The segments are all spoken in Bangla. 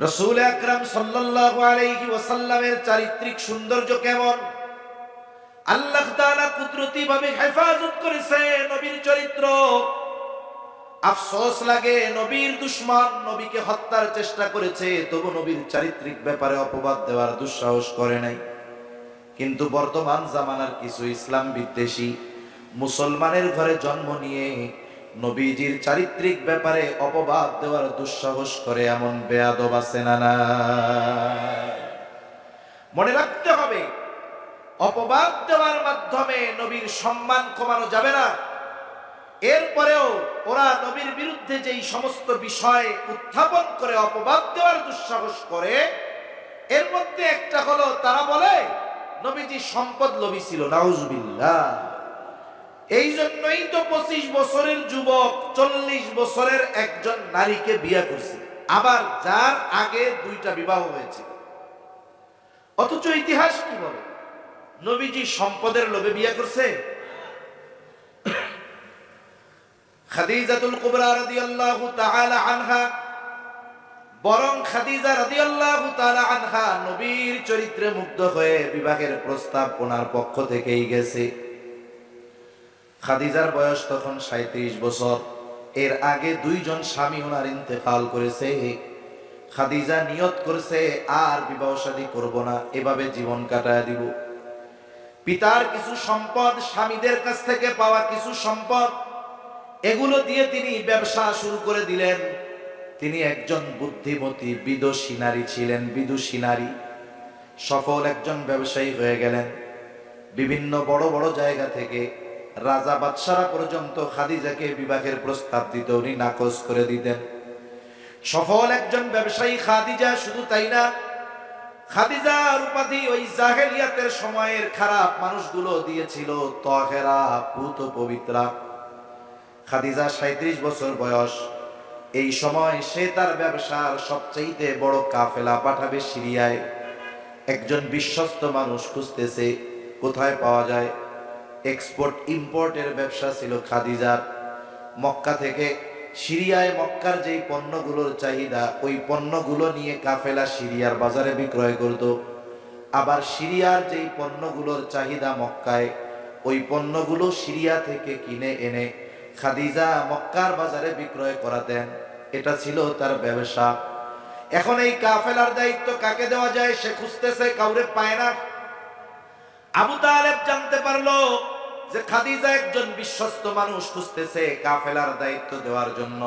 রাসূল আকরাম সাল্লাল্লাহু আলাইহি ওয়াসাল্লামের চারিত্রিক সৌন্দর্য কেমন, আল্লাহ তাআলা কুদরতি ভাবে হেফাজত করেছে নবীর চরিত্র। আফসোস লাগে, নবীর দুশমন নবীকে হত্যার চেষ্টা করেছে, তবু নবীর চারিত্রিক ব্যাপারে অপবাদ দেওয়ার দুঃসাহস করে নাই। কিন্তু বর্তমান জামানার কিছু ইসলাম বিদ্বেষী মুসলমানের ঘরে জন্ম নিয়ে নবীজির চারিত্রিক ব্যাপারে অপবাদ দেওয়ার দুঃসাহস করে এমন বেয়াদব আছে না না? মনে রাখতে হবে, অপবাদ দেওয়ার মাধ্যমে নবীর সম্মান কমানো যাবে না। এরপরেও ওরা নবীর বিরুদ্ধে যেই সমস্ত বিষয় উত্থাপন করে অপবাদ দেওয়ার দুঃসাহস করে, এর মধ্যে একটা হলো তারা বলে নবীজি সম্পদ লোভী ছিল। নাউজুবিল্লাহ। এই জন্যই তো 25 বছরের যুবক 40 বছরের একজন নারীকে বিয়ে করছে, আবার যার আগে 2টা বিবাহ হয়েছে। অথচ ইতিহাস কি বলে? নবীজি সম্পদের লোভে বিয়ে করছে? খাদিজাতুল কুবরা রাদিয়াল্লাহু তাআলা আনহা, বরং খাদিজা রাদিয়াল্লাহু তাআলা আনহা নবীর চরিত্রে মুগ্ধ হয়ে বিবাহের প্রস্তাব ওনার পক্ষ থেকেই গেছে। খাদিজার বয়স তখন 37 বছর। এর আগে 2 জন স্বামী ওনার ইন্তেকাল করেছে। খাদিজা নিয়ত করেছে আর বিবাহ শাদী করব না, এভাবে জীবন কাটায় দিব। পিতার কিছু সম্পদ, স্বামীদের কাছ থেকে পাওয়া কিছু সম্পদ, এগুলো দিয়ে তিনি ব্যবসা শুরু করে দিলেন। তিনি একজন বুদ্ধিমতী বিদুষী নারী ছিলেন, বিদুষী নারী, সফল একজন ব্যবসায়ী হয়ে গেলেন। বিভিন্ন বড় বড় জায়গা থেকে রাজা বাদশারা পর্যন্ত খাদিজাকে বিবাহের প্রস্তাব দিতে উনি নাকচ করে দিতেন। সফল একজন ব্যবসায়ী খাদিজা। শুধু তাই না, খাদিজার উপাধি ওই জাহেলিয়াতের সময়ের খারাপ মানুষগুলো দিয়েছিল তাহেরা, পুত পবিত্রা। খাদিজা 37 বছর বয়স। এই সময় সে তার ব্যবসার সবচেয়ে বড় কাফেলা পাঠাবে সিরিয়ায়। একজন বিশ্বস্ত মানুষ খুঁজতেছে, কোথায় পাওয়া যায়। এক্সপোর্ট ইম্পোর্টের ব্যবসা ছিল খাদিজার। মক্কা থেকে সিরিয়ায় মক্কার যেই পণ্যগুলোর চাহিদা, ওই পণ্যগুলো নিয়ে কাফেলা সিরিয়ার বাজারে বিক্রয় করত। আবার সিরিয়ার যেই পণ্যগুলোর চাহিদা মক্কায়, ওই পণ্যগুলো সিরিয়া থেকে কিনে এনে খাদিজা মক্কার বাজারে বিক্রয় করাতেন। এটা ছিল তার ব্যবসা। এখন এই কাফেলার দায়িত্ব কাকে দেওয়া যায় সে খুঁজতেছে, কাউরে পায় না। আবু তালেব জানতে পারলো যে খাদিজা একজন বিশ্বস্ত মানুষ খুঁজতেছে কাফেলার দায়িত্ব দেওয়ার জন্য।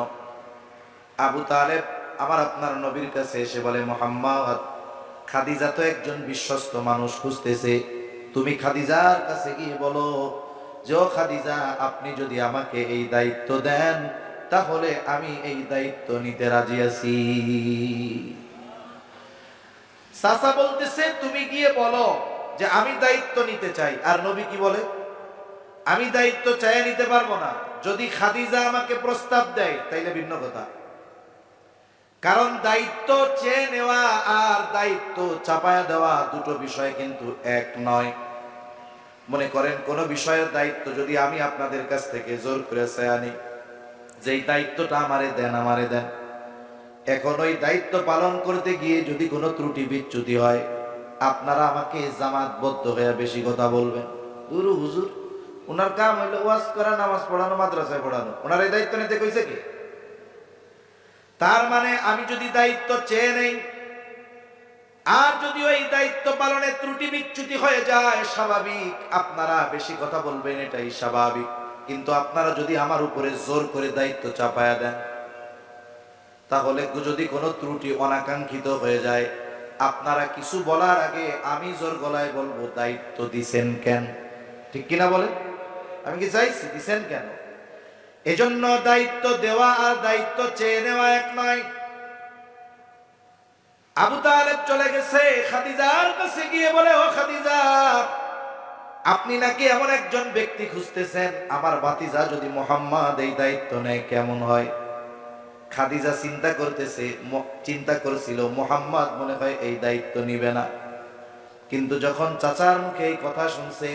আবু তালেব আমার আপনার নবীর কাছে এসে বলে, মুহাম্মদ, খাদিজা তো একজন বিশ্বস্ত মানুষ খুঁজতেছে, তুমি খাদিজার কাছে গিয়ে বলো যে, ও খাদিজা, আপনি যদি আমাকে এই দায়িত্ব দেন তাহলে আমি এই দায়িত্ব নিতে রাজি আছি। চাচা বলতেছে, তুমি গিয়ে বলো যে আমি দায়িত্ব নিতে চাই। আর নবী কি বলে? আমি দায়িত্ব চাইয়ে নিতে পারবো না। যদি খাদিজা আমাকে প্রস্তাব দেয় তাইলে ভিন্ন কথা। কারণ দায়িত্ব চেয়ে নেওয়া আর দায়িত্ব চাপায়া দেওয়া দুটো বিষয় কিন্তু এক নয়। মনে করেন কোন বিষয়ের দায়িত্ব যদি আমি আপনাদের কাছ থেকে জোর করে চেয়ে আনি, যেই দায়িত্বটা আমারে দেন। এখন ওই দায়িত্ব পালন করতে গিয়ে যদি কোনো ত্রুটি বিচ্যুতি হয়, আপনারা আমাকে জামাতবদ্ধ হয়ে বেশি কথা বলবেন। গুরু হুজুর, ওনার কাম হইলো ওয়াজ করা, নামাজ পড়ানো, মাদ্রাসায় পড়ানো, ওনার এই দায়িত্ব নিতে কইছে কি? তার মানে আমি যদি দায়িত্ব চেয়ে নেই আর যদি ওই দায়িত্ব পালনে ত্রুটি বিচ্যুতি হয়ে যায়, স্বাভাবিক আপনারা বেশি কথা বলবেন, এটাই স্বাভাবিক। কিন্তু আপনারা যদি আমার উপরে জোর করে দায়িত্ব চাপায়া দেন, তাহলে যদি কোনো ত্রুটি অনাকাঙ্ক্ষিত হয়ে যায়, আপনারা কিছু বলার আগে আমি জোর গলায় বলবো, দায়িত্ব দিছেন কেন? ঠিক কিনা বলে? আমি কি চাইছি, দিছেন কেন? এজন্য দায়িত্ব দেওয়া আর দায়িত্ব চেয়ে নেওয়া এক নয়। আবু তালেব চলে গেছে খাদিজার কাছে গিয়ে বলে, ও খাদিজা, আপনি নাকি এমন একজন ব্যক্তি খুঁজতেছেন, আমার ভাতিজা যদি মুহাম্মদ এই দায়িত্ব নেয় কেমন হয়? খাদিজা চিন্তা করছিল মুহাম্মদ মনে হয় এই দায়িত্ব নিবে না। কিন্তু যখন চাচার মুখে এই কথা শুনছে,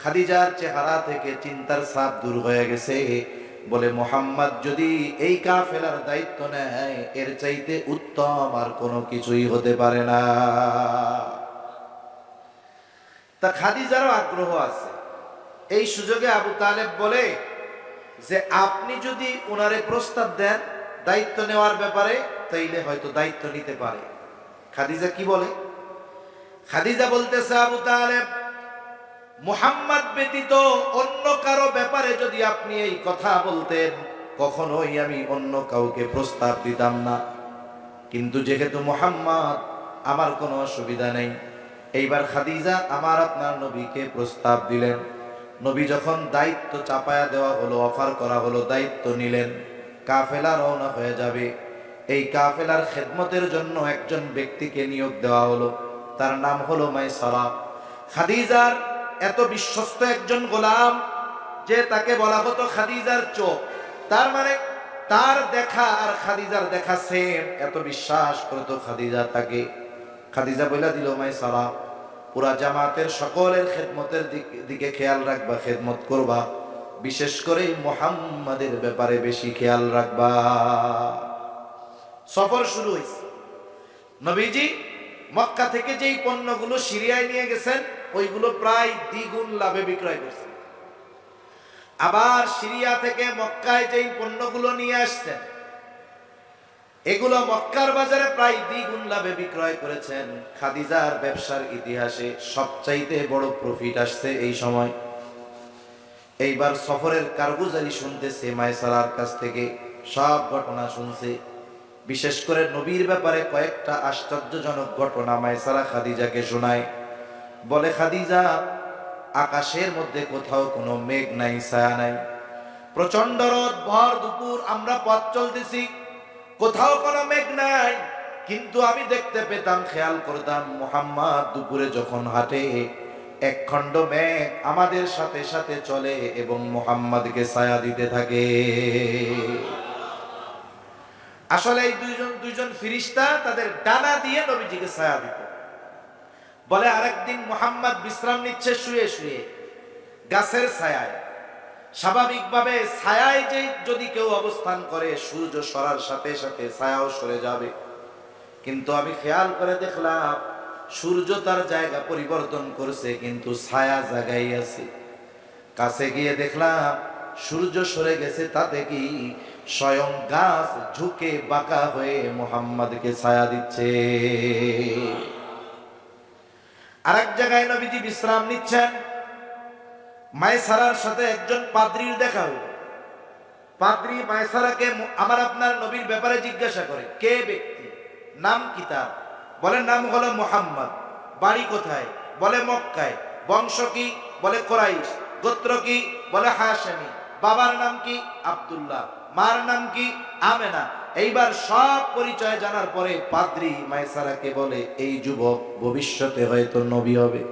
খাদিজার চেহারা থেকে চিন্তার ছাপ দূর হয়ে গেছে। বলে মুহাম্মদ যদি এই কাফেলার দায়িত্ব নেয় এর চাইতে উত্তম আর কোনো কিছুই হতে পারে না। তা খাদিজারও আগ্রহ আছে। এই সুযোগে আবু তালেব বলে যে আপনি যদি ওনারে প্রস্তাব দেন দায়িত্ব নেওয়ার ব্যাপারে, তাইলে হয়তো দায়িত্ব নিতে পারে। খাদিজা কি বলে? খাদিজা বলতেছে, আবু তালেব, মুহাম্মদ ব্যতীত অন্য কারো ব্যাপারে যদি আপনি এই কথা বলতেন কখনোই আমি অন্য কাউকে প্রস্তাব দিতাম না, কিন্তু যেহেতু মুহাম্মদ, আমার কোনো অসুবিধা নেই। এইবার খাদিজা আমার আপনার নবীকে প্রস্তাব দিলেন। নবী যখন দায়িত্ব চাপায়া দেওয়া হলো, অফার করা হলো, দায়িত্ব নিলেন, কাফেলা রওনা হয়ে যাবে। এই কাফেলার খেদমতের জন্য একজন ব্যক্তিকে নিয়োগ দেওয়া হলো, তার নাম হলো মাইসারা। খাদিজার এত বিশ্বস্ত একজন গোলাম যে তাকে বলা হতো খাদিজার চোখ। তার মানে তার দেখা আর খাদিজার দেখা সেম, এত বিশ্বাস করতো খাদিজা তাকে। খাদিজা বইলা দিল, মাইসারা, পুরা জামাতের সকলের খেদমতের দিকে খেয়াল রাখবা, খেদমত করবা, বিশেষ করে মুহাম্মাদের ব্যাপারে বেশি খেয়াল রাখবা। সফর শুরু হয়েছে। নবীজি মক্কা থেকে যেই পণ্যগুলো সিরিয়ায় নিয়ে গেছেন ওইগুলো প্রায় দ্বিগুণ লাভে বিক্রয় করছেন। আবার সিরিয়া থেকে মক্কায় যেই পণ্যগুলো নিয়ে আসছেন এগুলো মক্কার বাজারে প্রায় দ্বিগুণ লাভে বিক্রয় করেছেন। খাদিজার ব্যবসার ইতিহাসে সবচাইতে বড় প্রফিট আসছে এই সময়। এইবার সফরের কারগুজারি শুনতেছে মাইসারার কাছ থেকে, সব ঘটনা শুনছে। বিশেষ করে নবীর ব্যাপারে কয়েকটা আশ্চর্যজনক ঘটনা মাইসারা খাদিজাকে শোনায়। বলে, খাদিজা, আকাশের মধ্যে কোথাও কোনো মেঘ নাই, ছায়া নাই, প্রচন্ড রোদ, ভর দুপুর আমরা পথ চলতেছি, কোথাও কোনো মেঘ নাই, কিন্তু আমি দেখতে পেতাম, খেয়াল করতাম, মুহাম্মদ দুপুরে যখন হাঁটে এক খণ্ড মেঘ আমাদের সাথে সাথে চলে এবং মুহাম্মদকে ছায়া দিতে থাকে। আসলে এই দুইজন ফিরিস্তা তাদের ডানা দিয়ে নবীজিকে ছায়া দিত। বলে, আরেকদিন মুহাম্মদ বিশ্রাম নিচ্ছে শুয়ে শুয়ে গাছের ছায়ায়। স্বাভাবিকভাবে ছায়ায় যে যদি কেউ অবস্থান করে সূর্য সরার সাথে সাথে ছায়াও সরে যাবে, কিন্তু আমি খেয়াল করে দেখলাম সূর্য তার জায়গা পরিবর্তন করছে কিন্তু ছায়া জায়গায় আছে। কাছে গিয়ে দেখলাম সূর্য সরে গেছে, তাতে কি স্বয়ং গাছ ঝুঁকে বাঁকা হয়ে মুহাম্মদকে ছায়া দিচ্ছে। আরেক জায়গায় নবীজি বিশ্রাম নিচ্ছেন, মাইসারার সাথে একজন পাদ্রীর দেখা হলো। পাদ্রী মাইসারাকে আমার আপনার নবীর ব্যাপারে জিজ্ঞাসা করে, কে ব্যক্তি, নাম কি তার? বলে, নাম হলো মুহাম্মদ। বাড়ি কোথায়? বলে, মক্কায়। বংশ কি? বলে, কুরাইশ। গোত্র কি? বলে, হাশেমি। বাবার নাম কি? আব্দুল্লাহ। মার নাম কি? আমেনা। এইবার সব পরিচয় জানার পরে পাদ্রী মাইসারাকে বলে, এই যুবক ভবিষ্যতে হয়তো নবী হবে।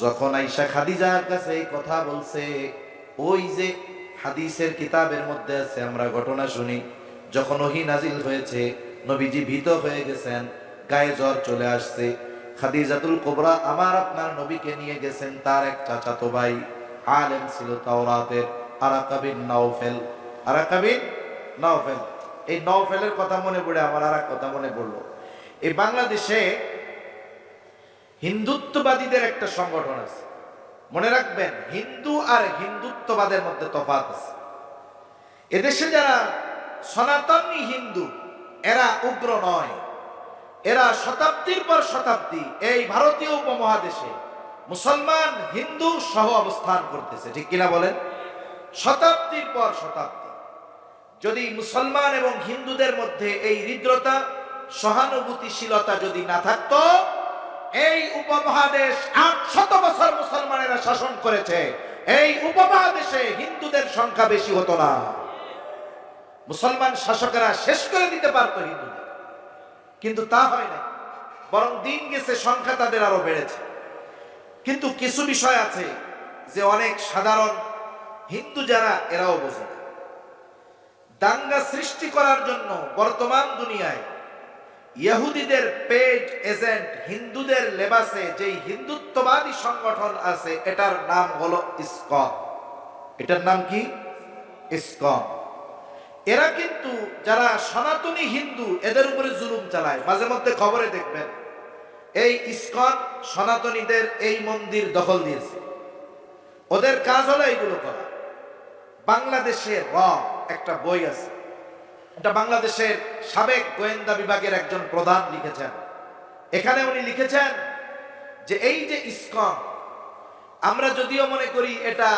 যখন আয়েশা খাদিজার কাছে এই কথা বলছে, ওই যে হাদিসের কিতাবের মধ্যে আছে, আমরা ঘটনা শুনি, যখন ওহী নাজিল হয়েছে নবীজি ভীত হয়ে গেছেন, গায়ে জ্বর চলে আসছে। খাদিজাতুল কুবরা আমার আপনার নবীকে নিয়ে গেছেন তার এক চাচাতো ভাই, আলেম ছিল তাওরাতের, আরাকা বিন নাওফেল। আরাকা বিন নাওফেল, এই নাওফেলের কথা মনে পড়ে আমার আর এক কথা মনে পড়লো। এই বাংলাদেশে হিন্দুত্ববাদীদের একটা সংগঠন আছে, মনে রাখবেন, হিন্দু আর হিন্দুত্ববাদের মধ্যে তফাৎ আছে। এদেশে যারা সনাতনী হিন্দু এরা উগ্র নয়, এরা শতাব্দীর পর শতাব্দী এই ভারতীয় উপমহাদেশে মুসলমান হিন্দু সহ অবস্থান করতেছে, ঠিক কিনা বলেন? শতাব্দীর পর শতাব্দী। যদি মুসলমান এবং হিন্দুদের মধ্যে এই হৃদ্রতা, সহানুভূতিশীলতা যদি না থাকতো, এই উপমহাদেশ 800 বছর মুসলমানেরা শাসন করেছে, এই উপমহাদেশে হিন্দুদের সংখ্যা বেশি হতো না। মুসলমান শাসকেরা শেষ করে দিতে পারতো হিন্দুদের, কিন্তু তা হয় না, বরং দিন গেছে সংখ্যা তাদের আরো বেড়েছে। কিন্তু কিছু বিষয় আছে যে অনেক সাধারণ হিন্দু যারা এরাও বোঝে না। দাঙ্গা সৃষ্টি করার জন্য বর্তমান দুনিয়ায় ইহুদিদের পেজ এজেন্ট হিন্দুদের লেবাসে যেই হিন্দুত্ববাদী সংগঠন আছে এটার নাম হলো ইসকন। এটার নাম কি? ইসকন। এরা কিন্তু যারা সনাতনী হিন্দু এদের উপরে জুলুম চালায়। মাঝে মধ্যে খবরে দেখবেন এই ইসকন সনাতনীদের এই মন্দির দখল দিয়েছে। ওদের কাজ হলো এইগুলো করা। বাংলাদেশের একটা বই আছে, এটা বাংলাদেশের সাবেক গোয়েন্দা বিভাগের একজন প্রধান লিখেছেন। এখানে উনি লিখেছেন যে এই যে ইসকন, আমরা যদিও মনে করি এটা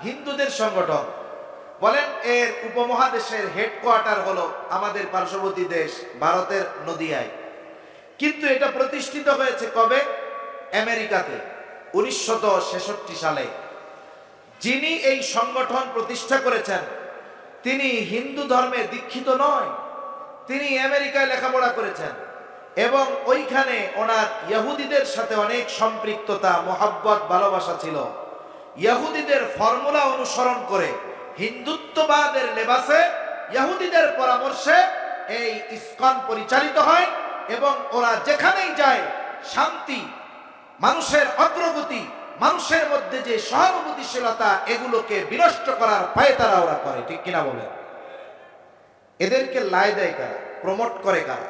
হিন্দুদের সংগঠন, বলেন এর উপমহাদেশের হেডকোয়ার্টার হলো আমাদের পার্শ্ববর্তী দেশ ভারতের নদিয়ায়, কিন্তু এটা প্রতিষ্ঠিত হয়েছে কবে? আমেরিকাতে 1966 সালে। যিনি এই সংগঠন প্রতিষ্ঠা করেছেন তিনি হিন্দু ধর্মে দীক্ষিত নয়, তিনি আমেরিকায় লেখাপড়া করেছেন এবং ওইখানে ওনার ইহুদিদের সাথে অনেক সম্পৃক্ততা, মোহাব্বত, ভালোবাসা ছিল। ইহুদিদের ফর্মুলা অনুসরণ করে হিন্দুত্ববাদের লেবাসে ইহুদিদের পরামর্শে এই ইসকন পরিচালিত হয় এবং ওরা যেখানেই যায় শান্তি, মানুষের অগ্রগতি, মানুষের মধ্যে যে সহানুভূতিশীলতা, এগুলোকে বিনষ্ট করার পায়তারা ওরা করে। ঠিক কিনা বলেন? এদেরকে লাই দেয় কারা, প্রমোট করে কারা?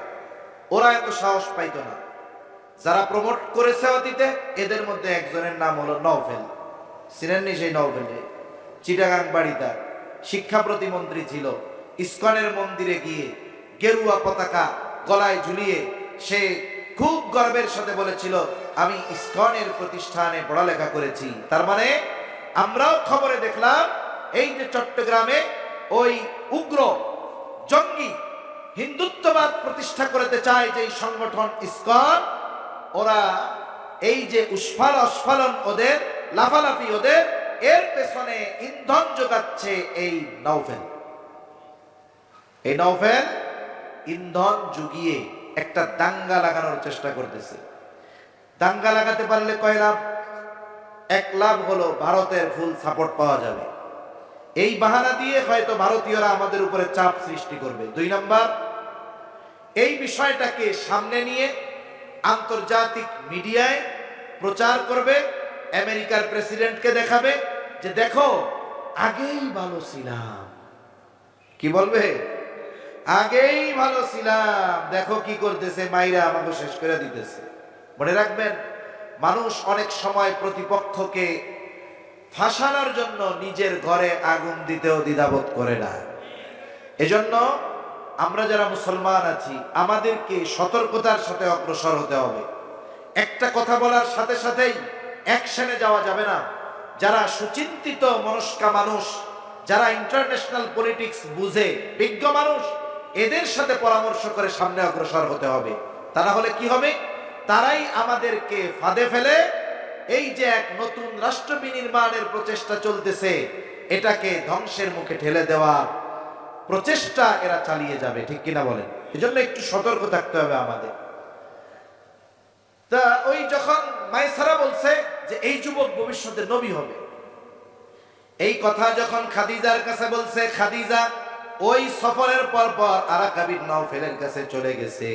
ওরা এত সাহস পাইতো না। যারা প্রমোট করেছে অতীতে, এদের মধ্যে একজনের নাম হলো নওফেল। চিনেননি সেই নওফেল? চিটাগাং বাড়িতে শিক্ষা প্রতিমন্ত্রী ছিল। ইসকনের মন্দিরে গিয়ে গেরুয়া পতাকা গলায় ঝুলিয়ে সে খুব গর্বের সাথে বলেছিল, আমি ইসকনের প্রতিষ্ঠানে পড়ালেখা করেছি। তার মানে আমরাও খবরে দেখলাম এই যে চট্টগ্রামে ওই উগ্র জঙ্গি হিন্দুত্ববাদ প্রতিষ্ঠা করতে চায় যে সংগঠন ইসকন, ওরা এই যে উস্ফালন ওদের, লাফালাফি ওদের, এর পেছনে ইন্ধন যোগাচ্ছে এই নওফেল। এই নওফেল ইন্ধন জুগিয়ে একটা দাঙ্গা লাগানোর চেষ্টা করতেছে। দাঙ্গা লাগাতে পারলে কয় লাভ? এক লাভ হলো ভারতের ফুল সাপোর্ট পাওয়া যাবে। এই বাহানা দিয়ে হয়তো ভারতীয়রা আমাদের উপরে চাপ সৃষ্টি করবে। 2 নাম্বার, এই বিষয়টাকে সামনে নিয়ে আন্তর্জাতিক মিডিয়ায় প্রচার করবে, আমেরিকার প্রেসিডেন্টকে দেখাবে যে দেখো আগেই ভালো ছিলাম। কি বলবে? আগেই ভালো ছিলাম, দেখো কি করতেছে, মাইরা আমাকে শেষ করে দিতেছে। মনে রাখবেন, মানুষ অনেক সময় প্রতিপক্ষকে ফাঁসানোর জন্য নিজের ঘরে আগুন দিতেও দ্বিধাবোধ করে না। এজন্য আমরা যারা মুসলমান আছি আমাদেরকে সতর্কতার সাথে অগ্রসর হতে হবে। একটা কথা বলার সাথে সাথেই অ্যাকশনে যাওয়া যাবে না। যারা সুচিন্তিত মনস্কা মানুষ, যারা ইন্টারন্যাশনাল পলিটিক্স বুঝে, বিজ্ঞ মানুষ, এদের সাথে পরামর্শ করে সামনে অগ্রসর হতে হবে। তারা হলে কি হবে? তারাই আমাদেরকে ফাঁদে ফেলে এই যে এক নতুন রাষ্ট্র বিনির্মাণের প্রচেষ্টা চলতেছে, এটাকে ধ্বংসের মুখে ঠেলে দেওয়ার প্রচেষ্টা এরা চালিয়ে যাবে। ঠিক কিনা বলেন? এজন্য একটু সতর্ক থাকতে হবে আমাদের। তা ওই যখন মাইসারা বলছে যে এই যুবক ভবিষ্যতে নবী হবে, এই কথা যখন খাদিজার কাছে বলছে, খাদিজা ওই সফরের পর আরাকা বিন নওফেলের কাছে চলে গেছে।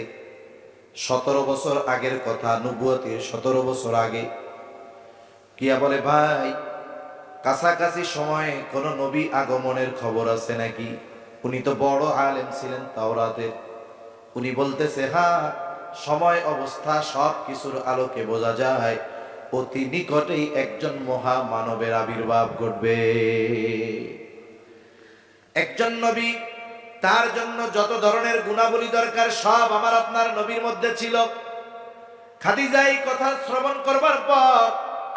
17 বছর আগের কথা, নবুয়তের 17 বছর আগে। কিয়া বলে, ভাই কাছাকাছি সময়ে কোন নবী আগমনের খবর আছে নাকি? উনি তো বড় আলেম ছিলেন তাওরাতের। উনি বলতেছে, হ্যাঁ, সময় অবস্থা সব কিছুর আলোকে বোঝা যায় অতি নিকটেই একজন মহা মানবের আবির্ভাব ঘটবে। একজন নবী, তার জন্য যত ধরনের গুণাবলী দরকার সব আমার আপনার নবীর মধ্যে ছিল। খাদিজা এই কথা শ্রবণ করবার পর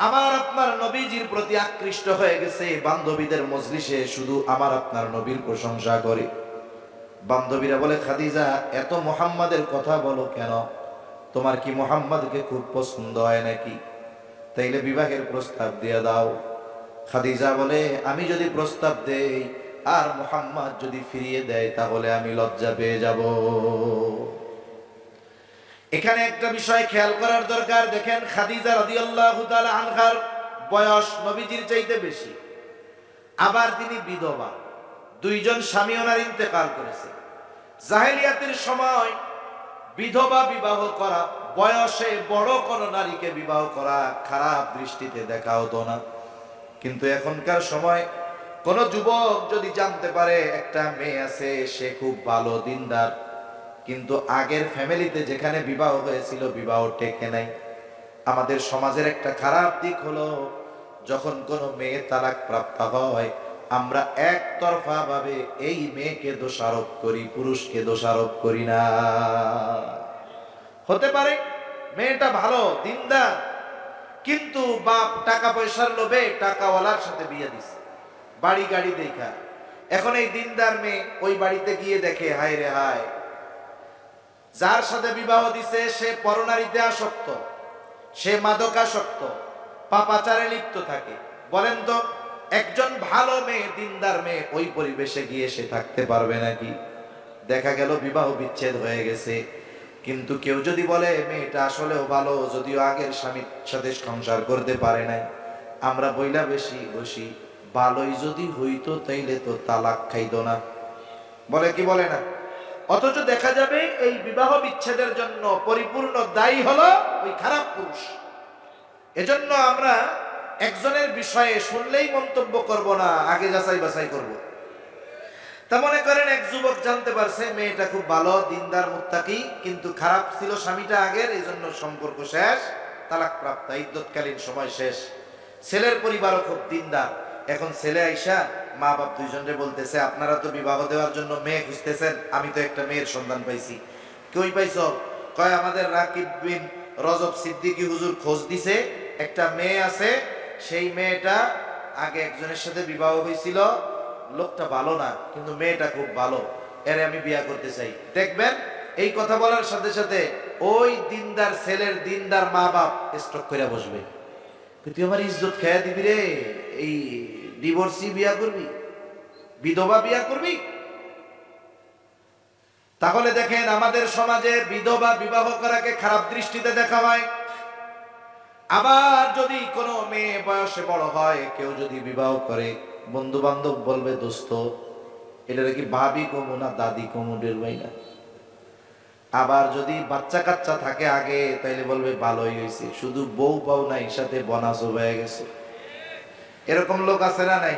আমার আপনার নবীজির প্রতি আকৃষ্ট হয়ে গেছে। বান্ধবীদের মজলিসে শুধু আমার আপনার নবীর প্রশংসা করে। বান্ধবীরা বলে, খাদিজা এত মুহাম্মাদের কথা বলো কেন? তোমার কি মুহাম্মাদকে খুব পছন্দ হয় নাকি? তাইলে বিবাহের প্রস্তাব দিয়ে দাও। খাদিজা বলে, আমি যদি প্রস্তাব দেই আর মুহাম্মদ যদি ফিরিয়ে দেয় তাহলে আমি লজ্জা পেয়ে যাব। এখানে একটা বিষয় খেয়াল করার দরকার। দেখেন, খাদিজা রাদিয়াল্লাহু তাআলা আনহার বয়স নবীজির চাইতে বেশি, আবার তিনি বিধবা। 2 জন স্বামী ওনার ইন্তেকাল করেছে। জাহেলিয়াতের সময় বিধবা বিবাহ করা, বয়সে বড় কোন নারীকে বিবাহ করা খারাপ দৃষ্টিতে দেখা হতো না। কিন্তু এখনকার সময় কোন যুবক যদি জানতে পারে একটা মেয়ে আছে, সে খুব ভালো দিনদার, কিন্তু আগের ফ্যামিলিতে যেখানে বিবাহ হয়েছিল বিবাহ টেকে নাই। আমাদের সমাজের একটা খারাপ দিক হলো, যখন কোনো মেয়ে তালাক প্রাপ্ত হয়, আমরা একতরফা ভাবে এই মেয়েকে দোষারোপ করি, পুরুষকে দোষারোপ করি না। হতে পারে মেয়েটা ভালো দিনদার, কিন্তু বাপ টাকা পয়সার লোভে টাকাওয়ালার সাথে বিয়ে দিছে, বাড়ি গাড়ি দেখা। এখন এই দিনদার মেয়ে ওই বাড়িতে গিয়ে দেখে, হায় রে হায়, যার সাথে বিবাহ দিছে সে পরনারীতে আসক্ত, সে মাদকাসক্ত, পাপাচারে লিপ্ত থাকে। বলেন তো, একজন ভালো মেয়ে, দিনদার মেয়ে ওই পরিবেশে গিয়ে সে থাকতে পারবে নাকি? দেখা গেল বিবাহ বিচ্ছেদ হয়ে গেছে। কিন্তু কেউ যদি বলে মেয়েটা আসলেও ভালো, যদিও আগের স্বামীর সাথে সংসার করতে পারে নাই, আমরা বইলা বেশি বসি, ভালোই যদি হইতো তাইলে তো তালাক খাইতো না। বলে কি বলে না? অথচ দেখা যাবে এই বিবাহ বিচ্ছেদের জন্য পরিপূর্ণ দায়ী হলো ওই খারাপ পুরুষ। এজন্য আমরা একজনের বিষয়ে শুনলেই মন্তব্য করব না, আগে যাচাই বাছাই করব। তা মনে করেন এক যুবক জানতে পারছে মেয়েটা খুব ভালো দিনদার মুত্তাকি, কিন্তু খারাপ ছিল স্বামীটা আগের, এই জন্য সম্পর্ক শেষ, তালাক প্রাপ্ত, ইদ্যৎকালীন সময় শেষ। ছেলের পরিবারও খুব দিনদার। এখন ছেলে আইসা মা বাপ দুইজনে বলতেছে, আপনারা তো বিবাহ দেওয়ার জন্য মেয়ে খুঁজতেছেন, আমি তো একটা মেয়ের সন্ধান পাইছি। কই পাইছ? কয় আমাদের রাকিব বিন রজব সিদ্দিকী হুজুর খোঁজ দিছে, একটা মেয়ে আছে, সেই মেয়েটা আগে একজনের সাথে বিবাহ হয়েছিল, লোকটা ভালো না কিন্তু মেয়েটা খুব ভালো, এর আমি বিয়া করতে চাই। দেখবেন এই কথা বলার সাথে সাথে ওই দিনদার ছেলের দিনদার মা বাপ স্ট্রোক করে বসবে, তুই আমার ইজ্জত খেয়ে দিবি রে, এই ডিভোর্সি বিয়া করবি, বিধবা বিয়া করবি। তাহলে দেখেন আমাদের সমাজে বিধবা বিবাহ করাকে খারাপ দৃষ্টিতে দেখা হয়। আবার যদি কোনো মেয়ে বয়সে বড় হয়, কেউ যদি বিবাহ করে, বন্ধু বান্ধব বলবে, দোস্ত এটা কি ভাবি কমু না দাদি কমুডের ভাই না। আবার যদি বাচ্চা কাচ্চা থাকে আগে, তাইলে বলবে ভালোই হয়েছে, শুধু বউ পাও নাই, সাথে বনাসও হয়ে গেছে। এরকম লোক আছে না নাই?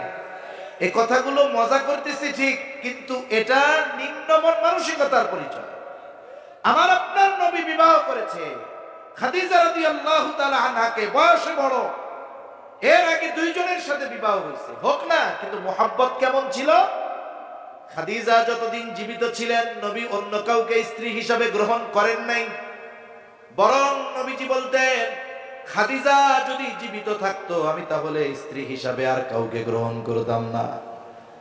এই কথাগুলো মজা করতেছি ঠিক, কিন্তু এটা নিম্নমন মানসিকতার পরিচয়। আমার আপনার নবী বিবাহ করেছে খাদিজা রাদিয়াল্লাহু তাআলা আনহাকে, বয়সে বড়, এর আগে দুইজনের সাথে বিবাহ হয়েছে, হোক না, কিন্তু মোহাব্বত কেমন ছিল? খাদিজা যতদিন জীবিত ছিলেন নবী অন্য কাউকে স্ত্রী হিসাবে গ্রহণ করেন নাই, বরং নবীজি বলতেন, খাদিজা যদি জীবিত থাকতো আমি তাহলে স্ত্রী হিসাবে আর কাউকে গ্রহণ করতাম না।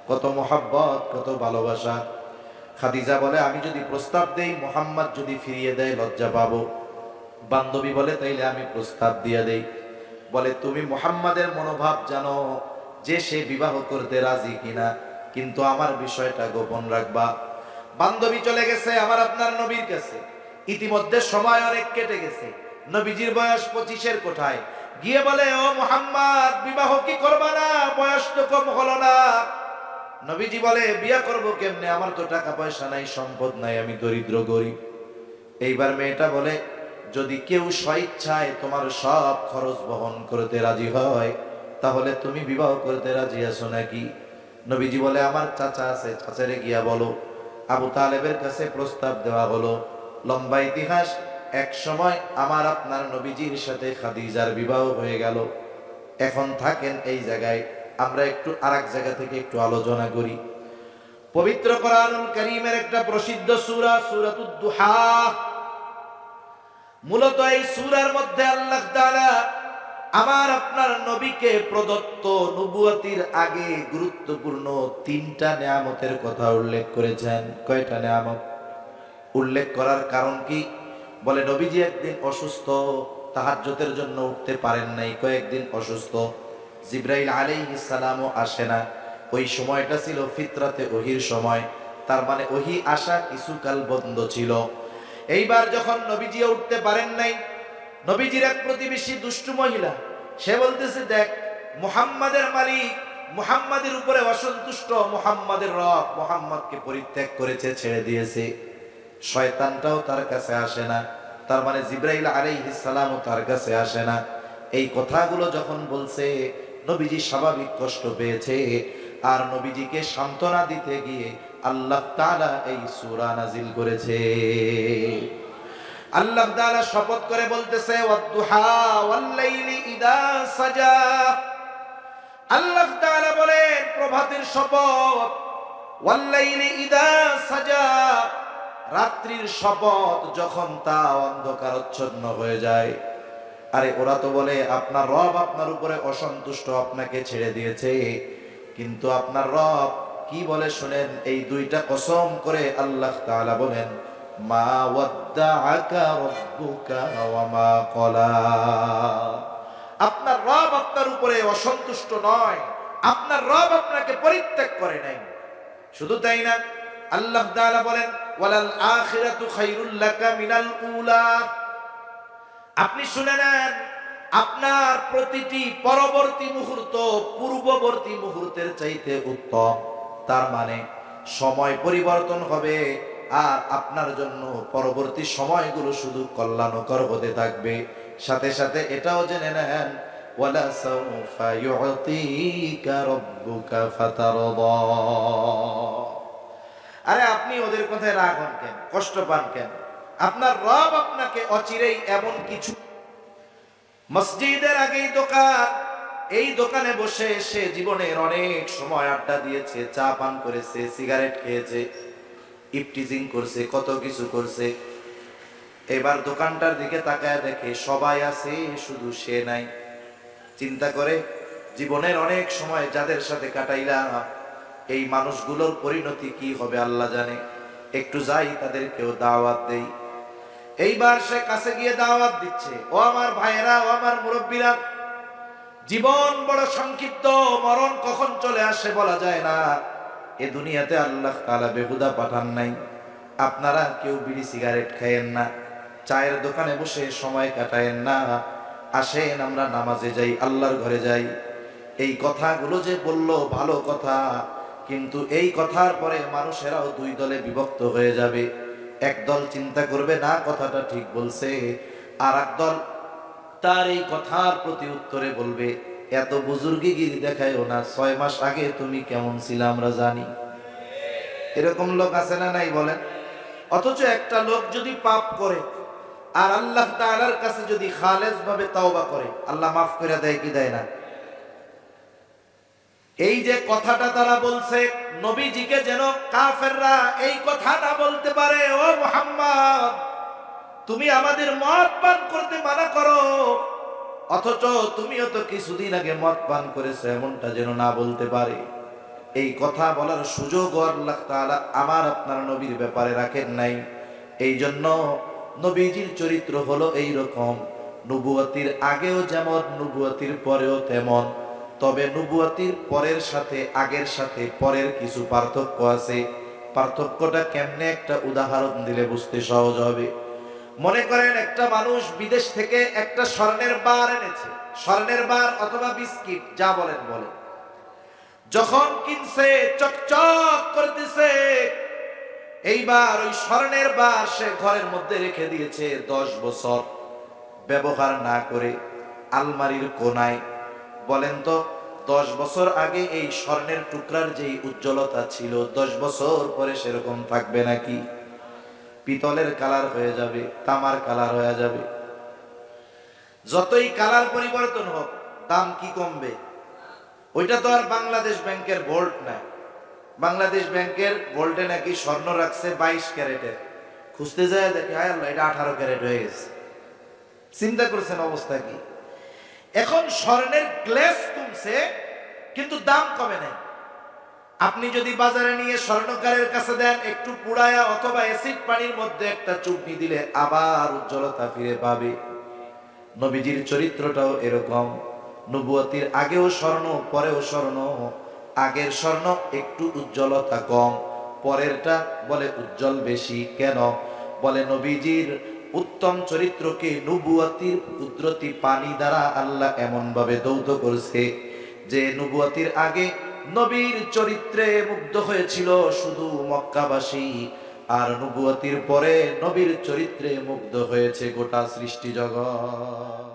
কত মোহাব্বত, কত ভালোবাসা। খাদিজা বলে, আমি যদি প্রস্তাব দেই, মুহাম্মদ যদি ফিরিয়ে দেয় লজ্জা পাবো। বান্ধবী বলে, তাইলে আমি প্রস্তাব দিয়ে দেই। বলে, তুমি মুহাম্মাদের মনোভাব জানো, যে সে বিবাহ করতে রাজি কিনা, কিন্তু আমার বিষয়টা গোপন রাখবা। বান্ধবী চলে গেছে আমার আপনার নবীর কাছে। ইতিমধ্যে সময় অনেক কেটে গেছে, নবীজির বয়স 25-এর কোঠায়। গিয়ে বলে, ও মুহাম্মদ, বিবাহ কি করবা না? বয়স তো কম হলো না। নবীজি বলে, বিয়া করব কেমনে, আমার তো টাকা পয়সা নাই, সম্পদ নাই, আমি দরিদ্র গরিব। এইবার মেয়েটা বলে, যদি কেউ স্বইচ্ছায় তোমার সব খরচ বহন করতে রাজি হয়, তাহলে তুমি বিবাহ করতে রাজি আছো নাকি? নবীজি বলে, আমার চাচা আছে, চাচারে গিয়া বলো। আবু তালেবের কাছে প্রস্তাব দেওয়া হলো। লম্বা ইতিহাস। এক সময় আমার আপনার নবীজির সাথে খাদিজার বিবাহ হয়ে গেল। এখন থাকেন এই জায়গায়, আমরা একটু আরেক জায়গা থেকে একটু আলোচনা করি। পবিত্র কোরআনুল কারীমের একটা প্রসিদ্ধ সূরা, সূরাতুদ দুহা। মূলত এই সূরার মধ্যে আল্লাহ তাআলা আমার আপনার নবীকে প্রদত্ত নবুয়তির আগে গুরুত্বপূর্ণ 3টা নিয়ামতের কথা উল্লেখ করেছেন। কয়টা নিয়ামত উল্লেখ করার কারণ কি? বলে, নবীজি একদিন অসুস্থ, তাহাজ্জুদের জন্য উঠতে পারেন নাই, কয়েকদিন অসুস্থ। জিবরাইল আলাইহিস সালামও আসে না। ওই সময়টা ছিল ফিতরাতে ওহির সময়, তার মানে ওহি আসা কিছুকাল বন্ধ ছিল। এইবার যখন নবীজিও উঠতে পারেন নাই, নবীজির এক প্রতিবেশী দুষ্টু মহিলা, সে বলতেছে, দেখ, মুহাম্মাদের মালিক মুহাম্মাদের উপরে অসন্তুষ্ট, মুহাম্মাদের রব মুহাম্মাদকে পরিত্যাগ করেছে, ছেড়ে দিয়েছে, শয়তানটাও তার কাছে আসে না, তার মানে জিবরাইল আলাইহিস সালামও তার কাছে আসে না। এই কথাগুলো যখন বলছে, নবীজি স্বাভাবিক কষ্ট পেয়েছে। আর নবীজিকে সান্ত্বনা দিতে গিয়ে আল্লাহ তাআলা এই সূরা নাজিল করেছে। আল্লাহ তাআলা শপথ করে বলতেছে ওয়াদ-দুহা ওয়াল-লাইলি ইযা সাজা। আল্লাহ তাআলা বলেন প্রভাতের শপথ, ওয়াল-লাইলি ইযা সাজা, রাত্রির শপথ যখন তা অন্ধকারাচ্ছন্ন হয়ে যায়। আরে ওরা তো বলে আপনার রব আপনার উপরে অসন্তুষ্ট, আপনাকে ছেড়ে দিয়েছে, কিন্তু আপনার রব কি বলে শুনেন। এই দুইটা কসম করে আল্লাহ তাআলা বলেন মা ওয়াদ্দাআকা রাব্বুকা ওয়া মা ক্বালা। আপনার রব আপনার উপরে অসন্তুষ্ট নয়, আপনার রব আপনাকে পরিত্যাগ করে নাই। শুধু তাই না, আল্লাহ তাআলা বলেন ওয়ালাল আখিরাতু খায়রুল লাকা মিনাল উলা। আপনি শুনে নেন, আপনার প্রতিটি পরবর্তী মুহূর্ত পূর্ববর্তী মুহূর্তের চাইতে উত্তম। তার মানে সময় পরিবর্তন হবে, আর আপনার জন্য পরবর্তী সময়গুলো শুধু কল্যাণকর হতে থাকবে। সাথে সাথে এটাও জেনে নেন ওয়ালা সাউফা ইউতিকা রাব্বুকা ফাতারদা। আরে আপনি ওদের কথায় রাগ হন কেন, কষ্ট পান কেন? আপনার রব আপনাকে অচিরেই এমন কিছু, মসজিদের আগেই দোকান, এই দোকানে বসে সে জীবনের অনেক সময় আড্ডা দিয়েছে, চা পান করেছে, সিগারেট খেয়েছে, ইফটিজিং করছে, কত কিছু করছে। এবার দোকানটার দিকে তাকায় দেখে সবাই আছে, শুধু সে নাই। চিন্তা করে জীবনের অনেক সময় যাদের সাথে কাটাইলাম, এই মানুষগুলোর পরিণতি কি হবে আল্লাহ জানে। একটু যাই তাদেরকেও দাওয়াত দেই। এইবার সে কাছে গিয়ে দাওয়াত দিচ্ছে, ও আমার ভাইয়েরা, ও আমার মুরব্বীরা, জীবন বড় সংক্ষিপ্ত, মরণ কখন চলে আসে বলা যায় না। এ দুনিয়াতে আল্লাহ তাআলা বেহুদা পাঠান নাই। আপনারা কেউ বিড়ি সিগারেট খায়েন না, চায়ের দোকানে বসে সময় কাটায়েন না। আসেন আমরা নামাজে যাই, আল্লাহর ঘরে যাই। এই কথাগুলো যে বললো ভালো কথা, কিন্তু এই কথার পরে মানুষেরাও দুই দলে বিভক্ত হয়ে যাবে। একদল চিন্তা করবে না কথাটা ঠিক বলছে, আর একদল তার এই কথার প্রতি উত্তরে বলবে এত বুজুর্গিগিরি দেখায়ও না, 6 মাস আগে তুমি কেমন ছিলে আমরা জানি। এরকম লোক আছে না নাই বলেন? অথচ একটা লোক যদি পাপ করে আর আল্লাহ তাআলার কাছে যদি খালেস ভাবে তাওবা করে, আল্লাহ মাফ করে দেয় কি দেয় না? এই যে কথাটা তারা বলছে, নবীজিকে যেন কাফেররা এই কথা না বলতে পারে, ও মুহাম্মদ তুমি আমাদের মদ পান করতে মানা করো, অথচ তুমিও তো কিছুদিন আগে মদ পান করেছো, এমনটা যেন না বলতে পারে। এই কথা বলার সুযোগ আল্লাহ তাআলা আমার আপনার নবীর ব্যাপারে রাখেন নাই। এই জন্য নবীজির চরিত্র হলো এই রকম, নবুয়তির আগেও যেমন, নবুয়তির পরেও তেমন। তবে নবুয়তির পরের সাথে আগের সাথে পরের কিছু পার্থক্য আছে। পার্থক্যটা কেমনে একটা উদাহরণ দিলে বুঝতে সহজ হবে। মনে করেন একটা মানুষ বিদেশ থেকে একটা স্বর্ণের বার এনেছে, স্বর্ণের বার অথবা বিস্কিট যা বলেন বলেন। যখন কিনছে চকচক করতেছে, এইবার ওই স্বর্ণের বার সে ঘরের মধ্যে রেখে দিয়েছে 10 বছর ব্যবহার না করে আলমারির কোনায়। বলেন তো 10 বছর আগে এই স্বর্ণের টুকরার যেই উজ্জ্বলতা ছিল, 10 বছর পরে সেরকম থাকবে নাকি? পিতলের কালার হয়ে যাবে, তামার কালার হয়ে যাবে। যতই কালার পরিবর্তন হোক দাম কি কমবে? ওইটা তো আর বাংলাদেশ ব্যাংকের ভোল্ট না। বাংলাদেশ ব্যাংকের ভোল্টে নাকি স্বর্ণ রাখছে 22 ক্যারেটের, খুঁজতে যায় দেখে হায় আল্লাহ এটা 18 ক্যারেট হয়ে গেছে। চিন্তা করছেন অবস্থা কি? এখন স্বর্ণের গ্লেস কমছে কিন্তু দাম কমে নাই। আপনি যদি বাজারে নিয়ে স্বর্ণকারের কাছে দেন, একটু পুড়ায়া অথবা অ্যাসিড পানির মধ্যে একটা চুপনি দিলে আবার উজ্জ্বলতা ফিরে পাবে। নবীজির চরিত্রটাও এরকম, নবুয়তির আগেও স্বর্ণ পরেও স্বর্ণ। আগের স্বর্ণ একটু উজ্জ্বলতা কম, পরেরটা বলে উজ্জ্বল বেশি। কেন? বলে নবীজির উত্তম চরিত্রকে নবুয়তির কুদরতি পানি দ্বারা আল্লাহ এমন ভাবে দৌত করেছে যে নবুয়তির আগে নবীর চরিত্রে মুগ্ধ হয়েছিল শুধু মক্কাবাসী, আর নবুয়তির পরে নবীর চরিত্রে মুগ্ধ হয়েছে গোটা সৃষ্টি জগৎ।